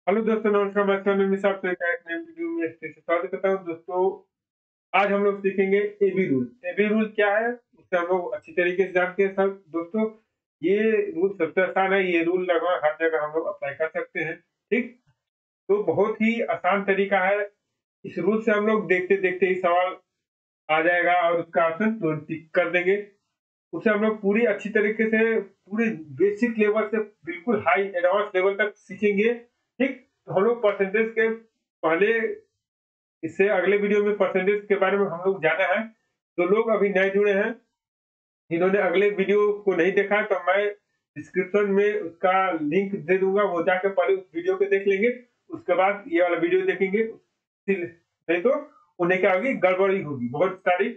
Hello दोस्तों, नमस्कार। मैं सोनू मिश्रा, आपका एक नए वीडियो में फिर से स्वागत करता हूँ। दोस्तों, आज हम लोग सीखेंगे एबी रूल। एबी रूल क्या है, उसे हम लोग अच्छी तरीके से जानते हैं सब। दोस्तों, ये रूल सबसे आसान है। ये रूल लगभग हर जगह हम लोग अप्लाई कर सकते हैं। ठीक, तो बहुत ही आसान तरीका है। इस रूल से हम लोग देखते देखते ही सवाल आ जाएगा और उसका आंसर तुरंत टिक कर देंगे। उसे हम लोग पूरी अच्छी तरीके से, पूरे बेसिक लेवल से बिल्कुल हाई एडवांस लेवल तक सीखेंगे। ठीक, तो हम लोग परसेंटेज के पहले, इससे अगले वीडियो में परसेंटेज के बारे में हम लोग जाना है। जो लोग अभी नए जुड़े हैं, जिन्होंने अगले वीडियो को नहीं देखा, तो मैं डिस्क्रिप्शन में उसका लिंक दे दूंगा। वो जाकर पहले उस वीडियो को देख लेंगे, उसके बाद ये वाला वीडियो देखेंगे। नहीं तो उन्हें क्या होगी, गड़बड़ी होगी, बहुत सारी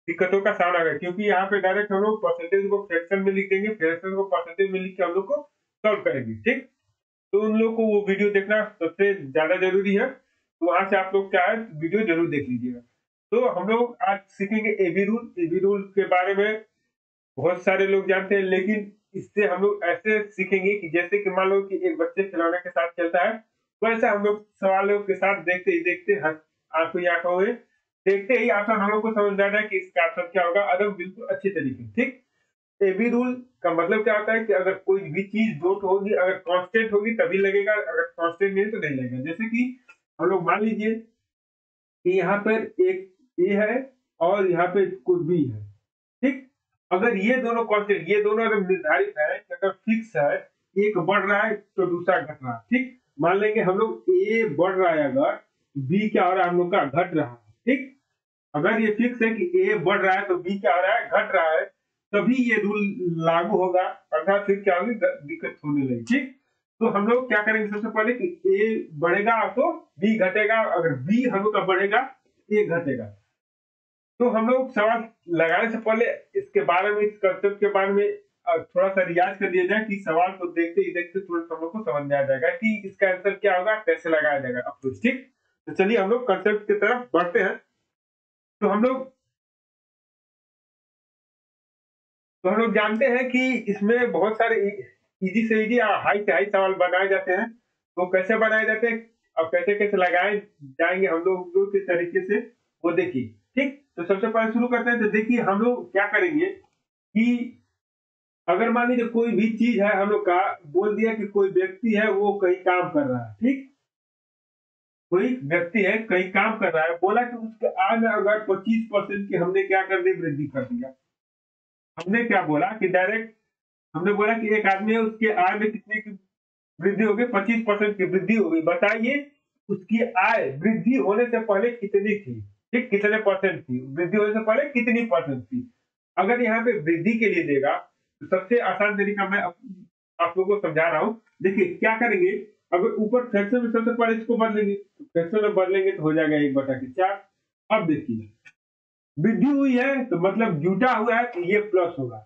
दिक्कतों का सामना है। क्योंकि यहाँ पे डायरेक्ट हम लोग परसेंटेज को फ्रैक्शन में लिख देंगे, फ्रैक्शन को परसेंटेज में लिख के हम लोग को सॉल्व करेंगे। ठीक, तो उन लोगों को वो वीडियो देखना सबसे ज्यादा जरूरी है। तो वहां से आप लोग क्या है, वीडियो जरूर देख लीजिएगा। तो हम लोग आज सीखेंगे एबी रूल। एबी रूल के बारे में बहुत सारे लोग जानते हैं, लेकिन इससे हम लोग ऐसे सीखेंगे कि जैसे कि मान लो कि एक बच्चे खिलौने के साथ खेलता है, वैसे हम लोग सवालों के साथ देखते ही देखते आंखों ही आंखों में देखते ही आंसर हम लोग को समझ जाना है कि इसका आंसर क्या होगा, एकदम बिल्कुल अच्छी तरीके से। ठीक, एबी रूल का मतलब क्या होता है कि अगर कोई भी चीज डॉट होगी, अगर कांस्टेंट होगी तभी लगेगा, अगर कांस्टेंट नहीं है तो नहीं लगेगा। जैसे कि हम लोग मान लीजिए कि यहाँ पर एक ए है और यहाँ पे कोई बी है। ठीक, अगर ये दोनों कांस्टेंट, ये दोनों अगर निर्धारित है, अगर फिक्स है, एक बढ़ रहा है तो दूसरा घट रहा है। ठीक, मान लेंगे हम लोग ए बढ़ रहा है, अगर बी क्या हो रहा है, हम लोग का घट रहा है। ठीक, अगर ये फिक्स है कि ए बढ़ रहा है तो बी क्या हो रहा है, घट रहा है, तभी ये रूल लागू होगा, अर्थात फिर क्या होगी, दिक्कत होने लगी। ठीक, तो हम लोग क्या करेंगे, सबसे पहले कि ए बढ़ेगा तो बी घटेगा, अगर बी हम लोग का बढ़ेगा ए घटेगा। तो हम लोग सवाल लगाने से पहले इसके बारे में, इस कंसेप्ट के बारे में थोड़ा सा रियाज कर लिया जाए, कि सवाल को देखते ही देखते तुरंत हम लोग को समझ में आ जाएगा कि इसका आंसर क्या होगा, कैसे लगाया जाएगा अप्रोच। ठीक, तो चलिए हम लोग कंसेप्ट की तरफ बढ़ते हैं। तो हम लोग जानते हैं कि इसमें बहुत सारे इजी से इजी और हाई से हाई सवाल बनाए जाते हैं। तो कैसे बनाए जाते हैं और कैसे कैसे लगाए जाएंगे हम लोग के तरीके से, वो देखिए। ठीक, तो सबसे पहले शुरू करते हैं। तो देखिए हम लोग क्या करेंगे कि अगर मान लीजिए कोई भी चीज है, हम लोग का बोल दिया कि कोई व्यक्ति है, वो कहीं काम कर रहा है। ठीक, कोई व्यक्ति है कहीं काम कर रहा है, बोला कि उसके आय में अगर 25% की हमने क्या कर दी, वृद्धि कर दिया। हमने क्या बोला कि डायरेक्ट हमने बोला कि एक आदमी है, उसके आय में कितने की वृद्धि हो गई, 25% की वृद्धि हो गई। बताइए उसकी आय वृद्धि होने से पहले कितनी थी। ठीक, कितने परसेंट थी, वृद्धि होने से पहले कितनी परसेंट थी। अगर यहाँ पे वृद्धि के लिए देगा, तो सबसे आसान तरीका मैं आप लोगों को समझा रहा हूँ। देखिए क्या करेंगे, अगर ऊपर फ्रैक्शन में सबसे पहले इसको बदलेंगे, तो फ्रैक्शन में बदलेंगे तो हो जाएगा 1/4। अब देखिए वृद्धि हुई है तो मतलब जुटा हुआ है, तो ये प्लस होगा।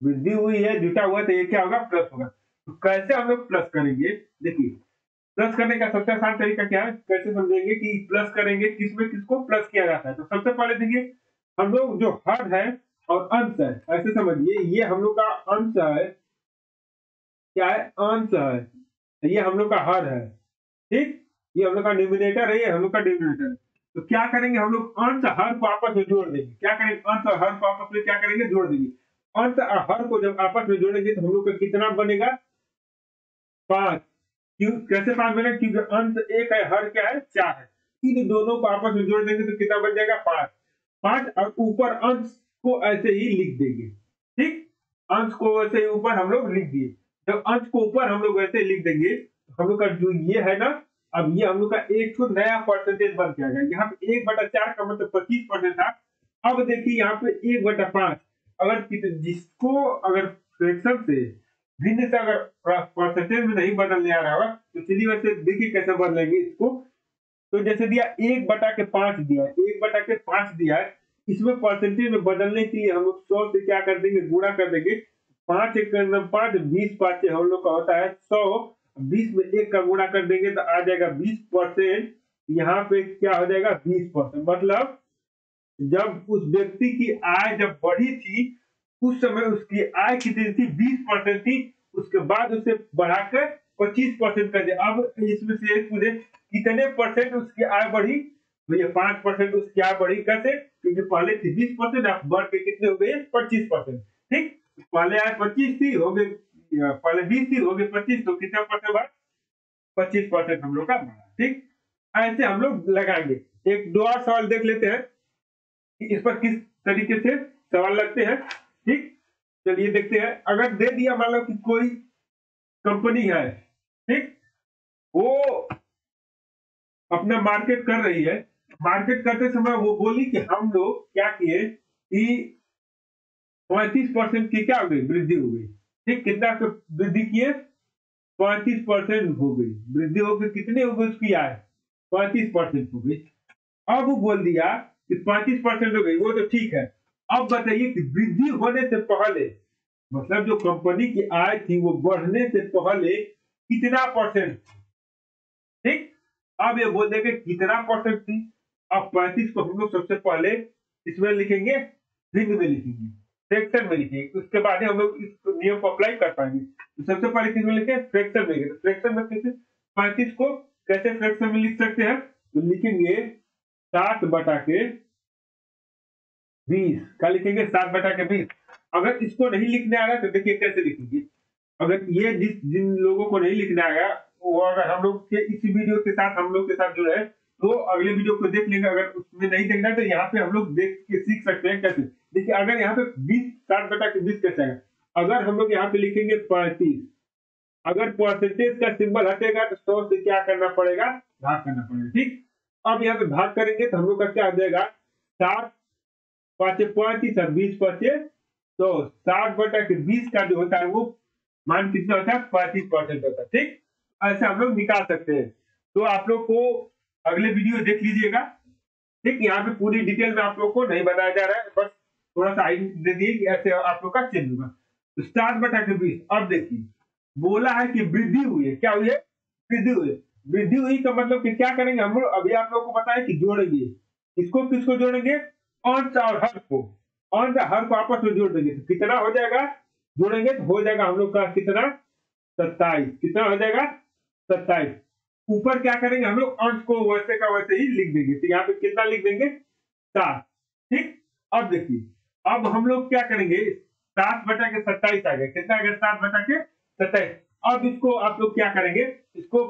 वृद्धि हुई है, जुटा हुआ है, तो ये क्या होगा, प्लस होगा। तो कैसे हम लोग प्लस करेंगे, देखिए प्लस करने का सबसे आसान तरीका क्या है, कैसे समझेंगे कि प्लस करेंगे, किसमें किसको प्लस किया जाता है। तो सबसे पहले देखिए हम लोग जो हर है और अंश है, ऐसे समझिए ये हम लोग का अंश है, क्या है, अंश है, तो ये हम लोग का हर है। ठीक, ये हम लोग का न्यूमिनेटर है, ये हम लोग का डिनोमिनेटर है। तो क्या करेंगे, हम लोग अंश हर को आपस में जोड़ देंगे। क्या करेंगे, अंश और हर को आपस में क्या करेंगे, जोड़ देंगे। अंश और हर को जब आपस में जोड़ेंगे तो हम लोग का कितना बनेगा, 5। क्यों, कैसे 5 बनेगा, क्योंकि अंश 1 है, हर क्या है, 4 है। इन दोनों को आपस में जोड़ देंगे तो कितना बन जाएगा, 5। 5 और ऊपर अंश को ऐसे ही लिख देंगे। ठीक, अंश को ऐसे ही ऊपर हम लोग लिख दिए। जब अंश को ऊपर हम लोग ऐसे लिख देंगे, हम लोग का जो ये है ना, अब ये हम लोग का एक तो नया परसेंटेज बन जाएगा। यहाँ पे 1/4 का मतलब 25% था। अब देखिए यहाँ पे 1/5, अगर जिसको अगर फ्रैक्शन से भिन्न से अगर परसेंटेज में नहीं बदलने आ रहा होगा, तो चलिए वैसे देखिए कैसे बदलेंगे इसको। तो जैसे दिया 1/5 दिया है, 1/5 दिया है, इसमें परसेंटेज में बदलने के लिए हम लोग 100 से क्या कर देंगे, गुणा कर देंगे। 5 एक 5, 20 5 हम लोग का होता है 100। 20 में 1 का गुणा कर देंगे तो आ जाएगा 20%। यहाँ पे क्या हो जाएगा, 20%। मतलब जब उस व्यक्ति की आय जब बढ़ी थी, उस समय उसकी आय कितनी थी, 20% थी। उसके बाद उसे बढ़ाकर 25% कर दिया। अब इसमें से पूछे कितने परसेंट उसकी आय बढ़ी, भैया 5% उसकी आय बढ़ी। कैसे? क्योंकि पहले थी 20%, अब बढ़ के कितने हो गए? 25%। ठीक, पहले आय 25 थी, हो गई, पहले 20 थी, हो गई 25, तो कितना परसेंट बढ़ा? 25% हम लोग का बढ़ा। ठीक, ऐसे हम लोग लगाएंगे। एक दो और सवाल देख लेते हैं कि इस पर किस तरीके से सवाल लगते हैं। ठीक, चलिए देखते हैं। अगर दे दिया, मान लो कि कोई कंपनी है, ठीक, वो अपना मार्केट कर रही है। मार्केट करते समय वो बोली कि हम लोग क्या किए कि 35% की क्या हो गई? वृद्धि हो गई। ठीक, कितना वृद्धि किए? 35% हो गई वृद्धि। हो गई, कितनी हो गई उसकी आय? 35% हो गई। अब वो बोल दिया कि 35% हो गई, वो तो ठीक है। अब बताइए कि वृद्धि होने से पहले, मतलब जो कंपनी की आय थी वो बढ़ने से पहले कितना परसेंट? ठीक, अब ये बोल देंगे कितना परसेंट थी। अब 35 को हम लोग सबसे पहले इसमें लिखेंगे, भिन्न में लिखेंगे, फ्रैक्शन में लिखेंगे। उसके बाद ही हम लोग इस नियम को अप्लाई कर पाएंगे। तो सबसे पहले किस में लिखे? फ्रैक्शन में। तो फ्रैक्शन में कैसे? 35 को कैसे फ्रैक्शन में लिख सकते हैं? तो लिखेंगे 7/20। क्या लिखेंगे? 7/20। अगर इसको नहीं लिखने आ रहा तो देखिए कैसे लिखेंगे। अगर ये जिन लोगों को नहीं लिखना आएगा, वो अगर हम लोग के इसी वीडियो के साथ हम लोग के साथ जुड़े हैं तो अगले वीडियो को देख लेंगे। अगर उसमें नहीं देखना है तो यहाँ पे हम लोग देख के सीख सकते हैं कैसे। देखिए, अगर यहाँ पे 7/20 कैसे आएगा? अगर हम लोग यहाँ पे लिखेंगे 35, अगर परसेंटेज का सिंबल हटेगा तो 100 से क्या करना पड़ेगा? भाग करना पड़ेगा। ठीक, अब यहाँ पे भाग करेंगे तो हम लोग का क्या हो जाएगा? 7×5 = 35 और 20×5 = 100। 60/20 का जो होता है वो मान कितना होता है? 35% होता है। ठीक, ऐसे हम लोग निकाल सकते हैं। तो आप लोग को अगले वीडियो देख लीजिएगा। ठीक, यहाँ पे पूरी डिटेल में आप लोग को नहीं बताया जा रहा है, बस थोड़ा सा आई दे दिए कि ऐसे आप लोग का चेंज होगा। तो 7/20। अब देखिए, बोला है कि वृद्धि हुई है। क्या हुई है? वृद्धि हुई है। वृद्धि हुई का मतलब कि क्या करेंगे हम लोग? अभी आप लोग को बताया कि जोड़ेंगे। इसको किसको जोड़ेंगे? अंश और हर को। अंश और हर को आपस में जोड़ देंगे तो कितना हो जाएगा? जोड़ेंगे तो हो जाएगा हम लोग का कितना? 27। कितना हो जाएगा? 27। ऊपर क्या करेंगे हम लोग? अंश को वैसे का वैसे ही लिख देंगे। तो यहाँ पे कितना लिख देंगे? 7। ठीक, अब देखिए, अब हम लोग क्या करेंगे? 7/27 आ गया। कितना आ गया? 7/27। अब इसको आप लोग क्या करेंगे? इसको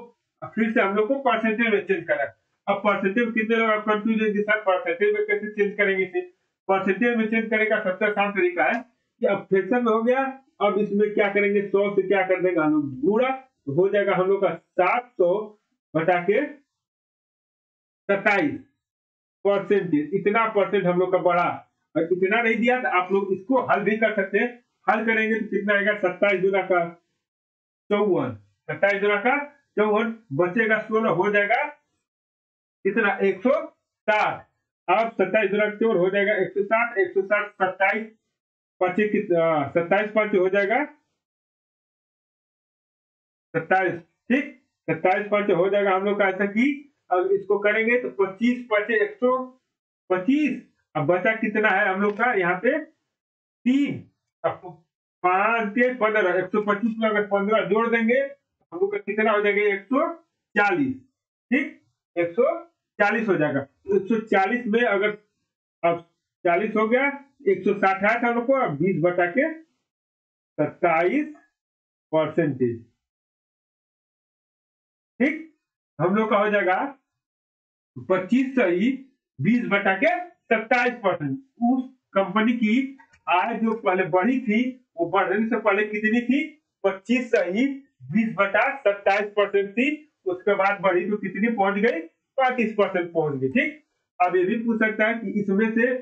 फिर से हम लोग को परसेंटेज में चेंज करना है। अब परसेंटेज कितने लोग कंफ्यूज है कि सर परसेंटेज में कैसे चेंज करेंगे? इसे परसेंटेज में चेंज करने का सबसे आसान तरीका है कि अब फ्रैक्शन में हो गया। अब इसमें क्या करेंगे? 100 से क्या कर देंगे हम लोग? गुणा। तो हो जाएगा हम लोग का 700/27%। इतना परसेंट हम लोग का बढ़ा। और इतना नहीं दिया तो आप लोग इसको हल भी कर सकते हैं। हल करेंगे तो कितना आएगा? 27 दूना का 54। 27 दूना का 54, बचेगा 16, हो जाएगा कितना? 160। अब 27 दूना 4 हो जाएगा 160। 160 27 25 कितना? 27 हो जाएगा 27। ठीक, 27 हो जाएगा हम लोग का ऐसा कि अब इसको करेंगे तो 25×5 = 125। अब बचा कितना है हम लोग का? यहाँ पे 3। अब 5 के 15, 125 में अगर 15 जोड़ देंगे हम लोग का कितना हो जाएगा? 140। ठीक, 140 हो जाएगा। 140 में अगर अब 40 हो गया, 160 है हम लोग को। अब 20/27%। ठीक, हम लोग का हो जाएगा 25 सही 20/27%। उस कंपनी की आय जो पहले बढ़ी थी वो बढ़ने से पहले कितनी थी? 25 सही 20/27% थी। उसके बाद बढ़ी तो कितनी पहुंच गई? 35% पहुंच गई। ठीक, अब ये भी पूछ सकता है कि इसमें से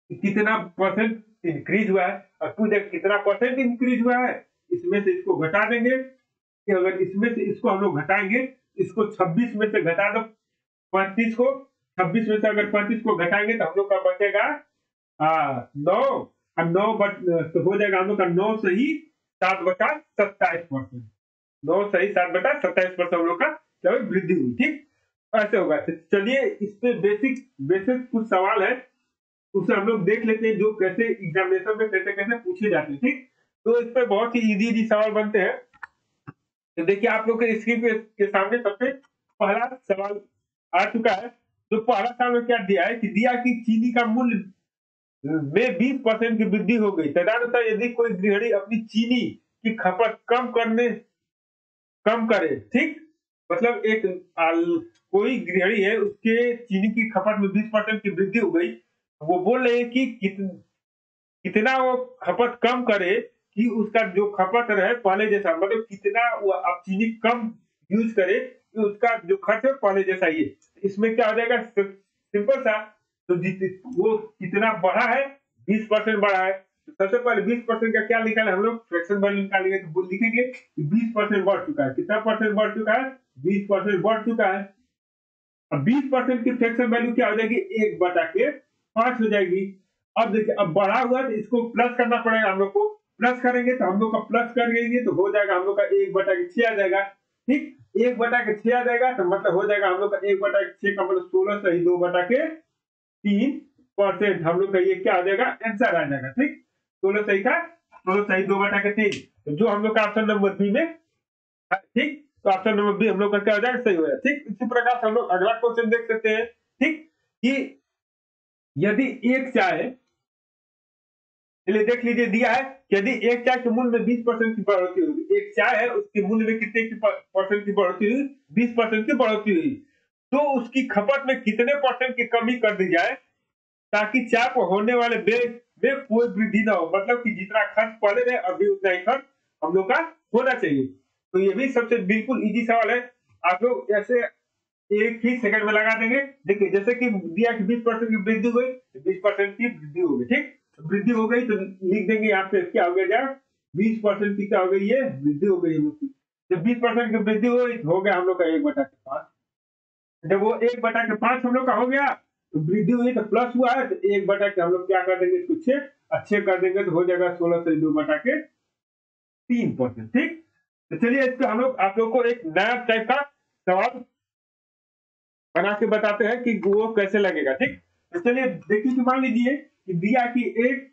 कितना परसेंट इंक्रीज हुआ है। और पूछ कितना परसेंट इंक्रीज हुआ है, इसमें से इसको घटा देंगे। कि अगर इसमें से इसको हम लोग घटाएंगे, इसको 26 में से घटा दो 35 को। 26 में से अगर 35 को घटाएंगे तो हम लोग का बचेगा 9। और 9 तो हो जाएगा हम लोग का 9 सही 7/27%। 9 सही 7/27% हम लोग का क्या वृद्धि हुई। ठीक, ऐसे होगा। चलिए, इस पे बेसिक कुछ सवाल है, उसे हम लोग देख लेते हैं जो कैसे एग्जामिनेशन में कैसे कैसे पूछे जाते हैं। ठीक, तो इस पे बहुत ही इजी सवाल बनते हैं। तो देखिए आप लोग के स्क्रीन के सामने सबसे पहला सवाल आ चुका है। तो पहला सवाल में क्या दिया है कि दिया कि चीनी का मूल्य में 20% की वृद्धि हो गई। तदनुसार यदि कोई गृहिणी अपनी चीनी की खपत कम करे, ठीक? मतलब एक कोई गृहिणी है, उसके चीनी की खपत में 20% की वृद्धि हो गई। वो बोल रहे हैं कि कितना वो खपत कम करे कि उसका जो खपत रहे पहले जैसा, मतलब कितना वो आप चीनी कम यूज करे कि उसका जो खर्च है पहले जैसा ही है। इसमें क्या हो जाएगा, सिंपल सा। तो वो कितना बढ़ा है, 20% बढ़ा है। तो सबसे पहले 20% का क्या निकाले हम लोग, फ्रैक्शन वैल्यू निकालेंगे। तो लिखेंगे 20% बढ़ चुका है। कितना परसेंट बढ़ चुका है, 20% बढ़ चुका है। अब 20% की फ्रैक्शन वैल्यू क्या हो जाएगी, 1/5 हो जाएगी। अब देखिए, अब बढ़ा हुआ है तो इसको प्लस करना पड़ेगा हम लोग को। प्लस करेंगे तो हम लोग का प्लस करेंगे तो हो जाएगा हम लोग का 1/6 आ जाएगा। ठीक, 1/6 आ जाएगा तो मतलब हो जाएगा हम लोग का 1/6 का मतलब 16 सही 2/3% हम लोग का ये क्या आ जाएगा, आंसर आ जाएगा। ठीक, 16 सही का 16 सही 2/3, तो जो हम लोग का ऑप्शन नंबर बी में। ठीक, तो ऑप्शन नंबर बी हम लोग का क्या हो जाएगा, सही हो जाएगा। ठीक, इसी प्रकार से हम लोग अगला क्वेश्चन देख सकते हैं। ठीक, कि यदि एक चाय, चलिए देख लीजिए, दिया है कि यदि एक चाय के मूल्य में 20% की बढ़ोतरी हुई, एक चाय है उसके मूल्य में कितने की परसेंट की बढ़ोतरी हुई, 20% की बढ़ोतरी हुई, तो उसकी खपत में कितने परसेंट की कमी कर दी जाए ताकि चाय पर होने वाले व्यय में कोई वृद्धि ना हो। मतलब कि जितना खर्च पहले रहे अभी उतना ही खर्च हम लोग का होना चाहिए। तो ये भी सबसे बिल्कुल इजी सवाल है। आप लोग ऐसे एक ही सेकंड में लगा देंगे। देखिए जैसे कि दिया कि 20% की वृद्धि हुई, 20% की वृद्धि हो गई। ठीक, वृद्धि हो गई तो लिख देंगे यहाँ पे क्या हो गया, 20% की क्या हो गई, ये वृद्धि हो गई हम लोग की। जब 20% की वृद्धि हुई तो हो गया हम लोग का 1/5। जब वो 1/5 हम लोग का हो गया तो वृद्धि हुई तो प्लस हुआ है, तो 1/, हम लोग क्या कर देंगे, इसको 6 अच्छे कर देंगे तो हो जाएगा 16 से 2/3%। ठीक, तो चलिए इस पे हम लोग आप लोग को एक नया टाइप का सवाल बना के बताते हैं कि वो कैसे लगेगा। ठीक, तो चलिए देखिए कि मान लीजिए कि दिया कि एक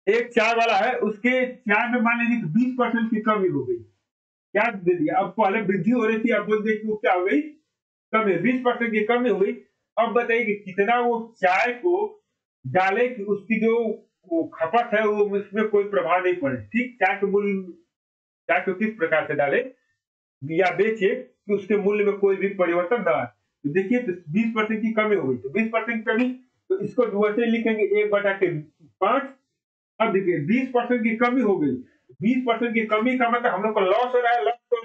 एक चाय वाला है, उसके चाय में मान लीजिए 20% की कमी हो गई। क्या दे दिया, अब पहले वृद्धि हो रही थी, अब बोल दिया कि वो क्या हो गई, कमी, 20% की कमी हुई। अब बताइए कि कितना वो चाय को डाले कि उसकी जो वो खपत है वो उसमें कोई प्रभाव नहीं पड़े। ठीक, चाय के मूल्य, चाय को किस प्रकार से डाले या बेचे कि उसके मूल्य में कोई भी परिवर्तन ना आए। तो देखिए तो 20% की कमी हो गई, तो 20% कमी, तो इसको वैसे लिखेंगे 1/5। अब देखिए 20% की कमी हो गई, 20% की कमी का मतलब हम लोग को लॉस हो रहा है। लॉस को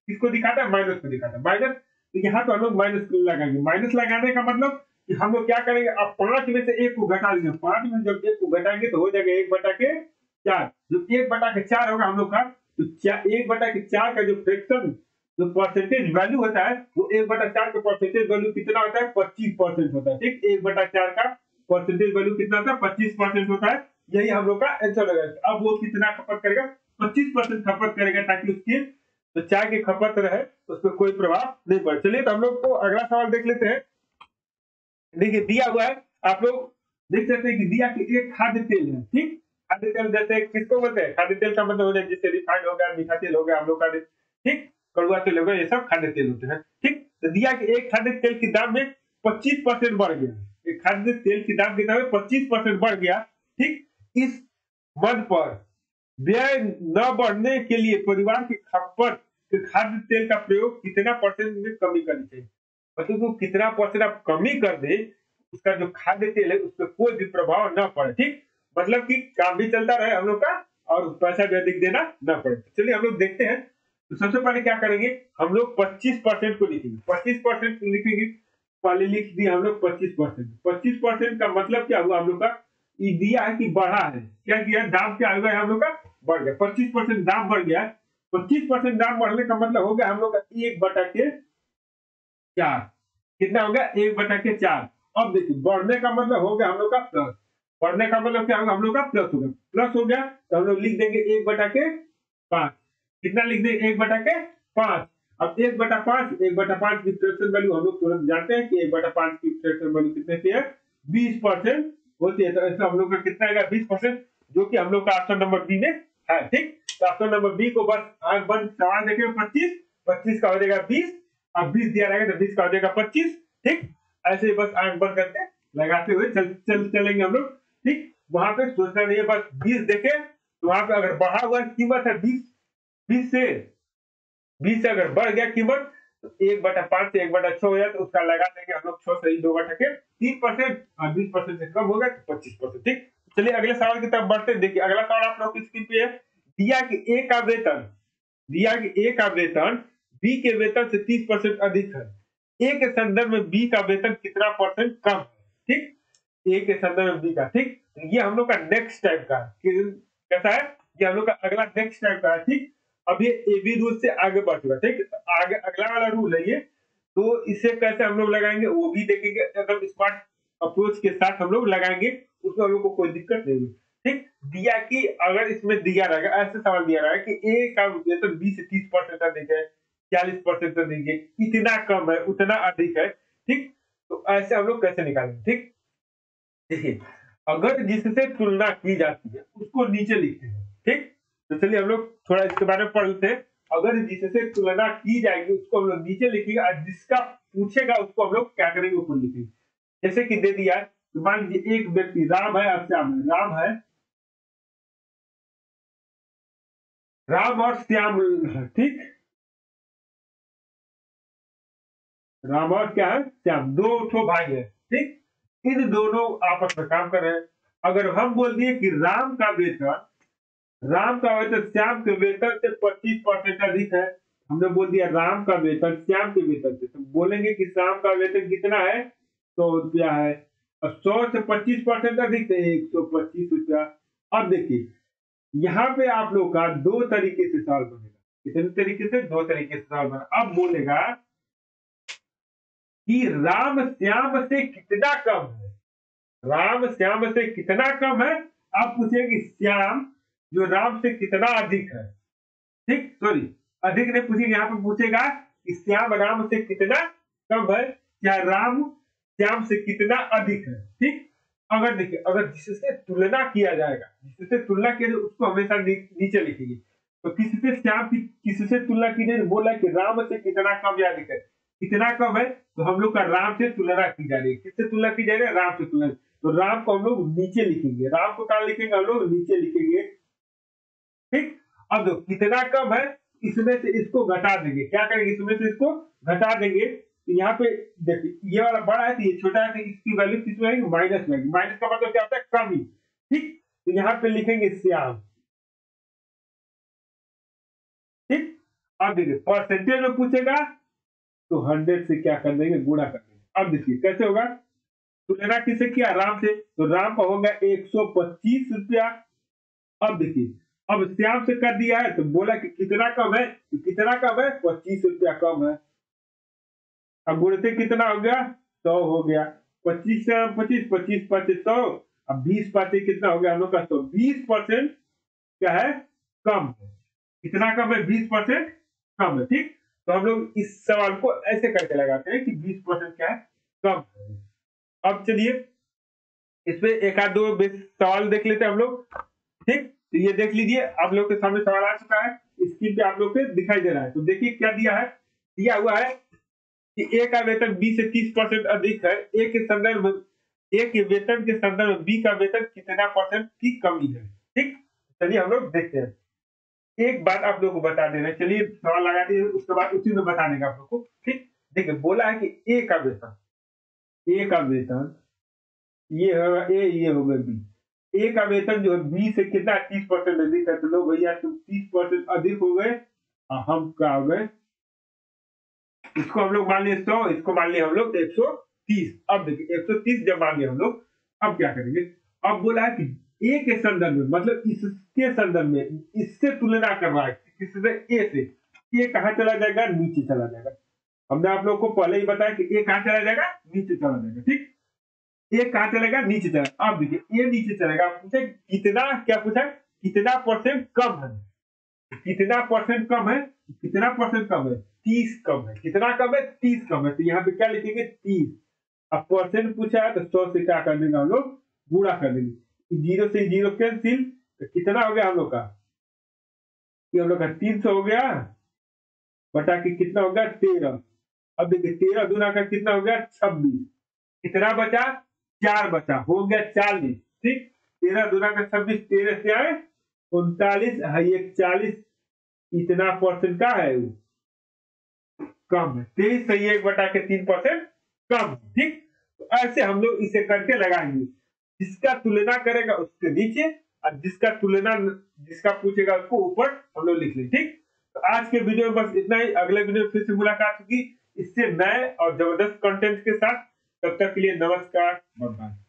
किसको दिखाता है, माइनस को दिखाता है, माइनस। तो यहाँ तो हम लोग माइनस लगाएंगे। माइनस लगाने का मतलब कि हम लोग क्या करेंगे, अब 5 में से 1 को घटा देंगे। 5 में जब 1 को घटाएंगे तो हो जाएगा 1/4। जो 1/4 होगा हम लोग का, तो 1/4 का जो फ्रैक्शन, जो परसेंटेज वैल्यू होता है, वो 1/4 का परसेंटेज वैल्यू कितना होता है, 25% होता है। ठीक, 1/4 का परसेंटेज वैल्यू कितना होता है, 25% होता है। यही हम लोग का आंसर होगा। अब वो कितना खपत करेगा, 25% खपत करेगा ताकि उसकी तो चाय की खपत रहे, उस पर कोई प्रभाव नहीं पड़े। चलिए तो हम लोग को अगला सवाल देख लेते हैं। देखिए दिया हुआ है, आप लोग देख सकते हैं कि दिया कि एक खाद्य तेल है। ठीक, खाद्य तेल जैसे किसको बोलते हैं, खाद्य तेल का मतलब हो जाए जैसे रिफाइंड हो गया, मीठा तेल हो गया हम लोग का, ठीक, कड़ुआ तेल हो गया, ये सब खाद्य तेल होते हैं। ठीक, तो दिया कि एक खाद्य तेल की दाम में 25% बढ़ गया। एक खाद्य तेल की दाम कितना है, 25% बढ़ गया। ठीक, इस मद पर व्यय न बढ़ने के लिए परिवार की खपत के खाद्य तेल का प्रयोग कितना परसेंट में कमी करनी चाहिए। मतलब वो कितना परसेंट आप कमी कर दे, उसका जो खाद्य तेल है उस पर कोई भी प्रभाव न पड़े। ठीक, मतलब कि काम भी चलता रहे हम लोग का और पैसा भी अधिक देना न पड़े। चलिए हम लोग देखते हैं। तो सबसे पहले क्या करेंगे, हम लोग 25% को लिखेंगे। 25% लिखेंगे, पहले लिख दिया हम लोग 25%। 25% का मतलब क्या हुआ हम लोग का, ये दिया है कि बढ़ा है, क्या किया, दाम क्या हुआ है हम लोग का, बढ़ गया। 25% दाम बढ़ गया। 25% दाम बढ़ने का मतलब हो गया हम लोग का 1/4। कितना हो गया, 1/4। अब देखिए बढ़ने का मतलब हो गया हम लोग का प्लस। बढ़ने का मतलब क्या होगा, हम लोग का प्लस हो गया। प्लस हो गया तो हम लोग लिख देंगे 1/5। कितना लिख देंगे, 1/5। अब 1/5, 1/5 की फ्रैक्शन वैल्यू हम लोग तुरंत जानते हैं कि 1/5 की फ्रैक्शन वैल्यू कितने की है, 20% होती है। तो ऐसा हम लोग का कितना आएगा, 20%, जो कि हम लोग का ऑप्शन नंबर बी में है। ठीक, तो ऑप्शन नंबर बी को बस आंख बंद सवाल देखें 25, 25 का हो जाएगा 20, अब 20 दिया रहेगा तो 20 का हो जाएगा 25। ठीक, ऐसे ही बस आंख बंद करके लगाते हुए चलेंगे हम लोग। ठीक, वहां पे सोचना नहीं है, बस 20 देखे तो वहां पे अगर बढ़ा हुआ कीमत है 20, 20 से अगर बढ़ गया कीमत तो 1/5 से 1/6 हो जाए तो उसका लगा देंगे हम लोग 6 से 2/3% और 20% से कम होगा तो 25%। ठीक, चलिए अगले सवाल की तरफ बढ़ते हैं। देखिए अगला सवाल आप लोग की स्क्रीन पे है। दिया कि ए का वेतन, दिया कि ए का वेतन बी के वेतन से 30% अधिक है, ए के संदर्भ में बी का वेतन कितना परसेंट कम है। ठीक, ए के संदर्भ में बी का। ठीक, ये हम लोग का नेक्स्ट टाइप का कैसा है, ये हम लोग का अगला नेक्स्ट टाइप का है। ठीक, अब ये ए बी रूल से आगे बढ़ चुका। ठीक, आगे अगला वाला रूल है ये, तो इसे कैसे हम लोग लगाएंगे वो भी देखेंगे, एकदम स्मार्ट अप्रोच के साथ हम लोग लगाएंगे, उसमें हम लोग को कोई दिक्कत नहीं होगी। ठीक, दिया कि अगर इसमें दिया रहेगा, ऐसे सवाल दिया रहेगा कि ए का वेतन 20 से 30% अधिक है, 40% अधिक है, इतना कम है, उतना अधिक है। ठीक, तो ऐसे हम लोग कैसे निकालेंगे। ठीक, देखिए अगर जिससे तुलना की जाती है उसको नीचे लिखते हैं। ठीक, तो चलिए हम लोग थोड़ा इसके बारे में पढ़ लेते हैं। अगर जिससे तुलना की जाएगी उसको हम लोग नीचे लिखेंगे और जिसका पूछेगा उसको हम लोग क्या करेंगे, ऊपर लिखेंगे। जैसे कि दे दिया तो मान लीजिए एक व्यक्ति राम है और श्याम है, राम और श्याम है। ठीक, राम और क्या है, श्याम, दो ठो भाई है। ठीक, इन दोनों आपस में काम कर रहे हैं। अगर हम बोल दिए कि राम का वेतन श्याम के वेतन से 25% अधिक है, हमने बोल दिया राम का वेतन श्याम के वेतन से, तो बोलेंगे कि श्याम का वेतन कितना है, 100 रुपया है, और 100 से 25% अधिक है 125 रुपया। अब देखिए यहाँ पे आप लोग का दो तरीके से सवाल बनेगा। कितने तरीके से, दो तरीके से सवाल बना। अब बोलेगा कि राम श्याम से कितना कम है, राम श्याम से कितना कम है। आप पूछेंगे श्याम जो राम से कितना अधिक है। ठीक, सॉरी अधिक नहीं पूछेगा, यहाँ पे पूछेगा कि श्याम राम से कितना कम है या राम श्याम से कितना अधिक है। ठीक, अगर देखिए अगर जिससे तुलना किया जाएगा, जिससे तुलना किया जाए उसको हमेशा नीचे लिखेंगे। तो किससे श्याम की किससे तुलना की जाए, बोला कि राम से कितना कम या अधिक है, कितना कम है तो हम लोग का राम से तुलना की जा रही है। किससे तुलना की जा रही है, राम से तुलना। तो राम को हम लोग नीचे लिखेंगे, राम को कहा लिखेंगे, हम लोग नीचे लिखेंगे। ठीक, अब देखो कितना कम है, इसमें से इसको घटा देंगे। क्या करेंगे, इसमें से इसको घटा देंगे। तो यहाँ पे देखिए ये वाला बड़ा है तो ये छोटा है, तो इसकी वैल्यू किसमें आएगी, माइनस में आएगी। माइनस का मतलब क्या होता है, कमी। ठीक, तो यहाँ पे लिखेंगे श्याम। ठीक, अब देखिए परसेंटेज में पूछेगा तो 100 से क्या कर देंगे, गुणा कर देंगे। अब देखिए कैसे होगा, तुलना किसे किया, राम से, तो राम का होगा 125 रुपया। अब देखिए अब श्याम से कर दिया है तो बोला कि कितना कम है, तो कितना कम है, 25 रुपया कम है। अब गुणते कितना हो गया, 100 हो गया। 25 से 25, 25 5 100, अब 20 5 कितना हो गया हम लोग का 100। 20% क्या है, कम है। कितना कम है, 20% कम है। ठीक, तो हम लोग इस सवाल को ऐसे करके लगाते हैं कि 20% क्या है, कम है। अब चलिए इसमें एक आध दो सवाल देख लेते हैं हम लोग। ठीक, तो ये देख लीजिए आप लोग के सामने सवाल आ चुका है, स्क्रीन पे आप लोग के दिखाई दे रहा है। तो देखिए क्या दिया है, दिया हुआ है कि ए का वेतन बी से 30% अधिक है, ए के संदर्भ में ए के वेतन के संदर्भ में बी का वेतन कितना परसेंट की कमी है। ठीक, चलिए हम लोग देखते हैं। एक बात आप लोग को बता देना, चलिए सवाल लगा दिए उसके बाद उसी में बता देंगे आप लोग को। ठीक, देखिए बोला है कि ए का वेतन, ए का वेतन ये होगा ए, ये होगा बी। ए का वेतन जो है बी से कितना 30% अधिक है, तो लो भैया तुम 30% अधिक हो गए और हम क्या हो गए, इसको हम लोग मान लिए 100, इसको मान लिए हम लोग 130। अब देखिए 130 जब मान लिए हम लोग, अब क्या करेंगे, अब बोला है कि ए के संदर्भ में, मतलब इसके संदर्भ में इससे तुलना करवा है, किससे, ए से। ए कहाँ चला जाएगा, नीचे चला जाएगा। हमने आप लोग को पहले ही बताया कि ए कहाँ चला जाएगा, नीचे चला जाएगा। ठीक, ए कहाँ चलेगा, नीचे चलेगा। अब देखिए ए नीचे चलेगा, पूछे कितना, क्या पूछा, कितना परसेंट कम है, कितना परसेंट कम है, कितना परसेंट कम है, 30 कम है। कितना कम है, 30 कम है। तो यहाँ पे क्या लिखेंगे, 30। अब परसेंट पूछा है तो 100 से क्या कर देंगे हम लोग, गुणा कर देंगे। जीरो से जीरो कैंसिल, तो कितना हो गया हम लोग का ये हम लोग का 300 हो गया बटा के कितना हो गया 13। अब देखिए 13 दूना का कितना हो गया 26। कितना बचा 4 बचा, हो गया 40। ठीक, 13 दूना का 26, 13 से आए 39 है, ये 40 इतना परसेंट का है वो कम है। 23 से 1/3% कम। ठीक, तो ऐसे हम लोग इसे करके लगाएंगे, जिसका तुलना करेगा उसके नीचे और जिसका पूछेगा उसको ऊपर हम लोग लिख लें। ठीक, तो आज के वीडियो में बस इतना ही। अगले वीडियो में फिर से मुलाकात होगी इससे नए और जबरदस्त कंटेंट के साथ। तब तक के लिए नमस्कार, बाय बाय।